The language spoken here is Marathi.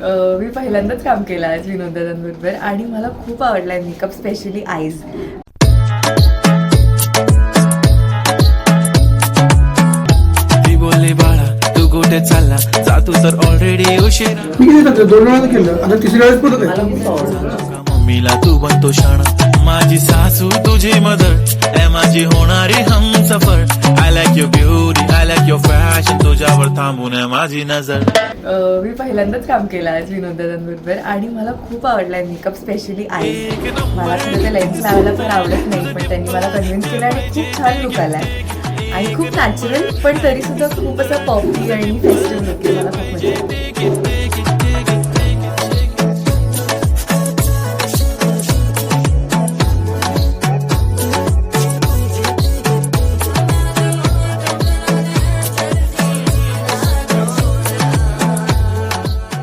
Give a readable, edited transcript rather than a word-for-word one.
मी पहिल्यांदाच काम केलं आज विनोद दादांबरोबर आणि मला खूप आवडलाय मेकअप, स्पेशली आईज. ती बोलली बाळा तू कुठे चालला, जा तू तर ऑलरेडी उशीर. मी किती करतो 2 वेळा केलं, आता 3ऱ्या वेळेस परत मला आहे. खूप आवडलं. मम्मीला तू बनतो शाणा, माझी सासू तुझी मदर, ए माझी होणारी Humsafar. I like your beauty, I like your fashion, तुझ्यावर थांबून आहे माझी नजर. मी पहिल्यांदाच काम केलं आज विनोद दादांबरोबर आणि मला खूप आवडलाय मेकअप, स्पेशली आईज. मला खरं ते लेन्स लावायला पण आवडत नाही, पण त्यांनी मला कन्व्हिन्स केलं आणि खूप छान लुक आलाय आणि खूप नॅचरल, पण तरी सुद्धा खूप असा पॉपी आणि फेस्टिव्ह लुक आहे. मला खूप मजा आली.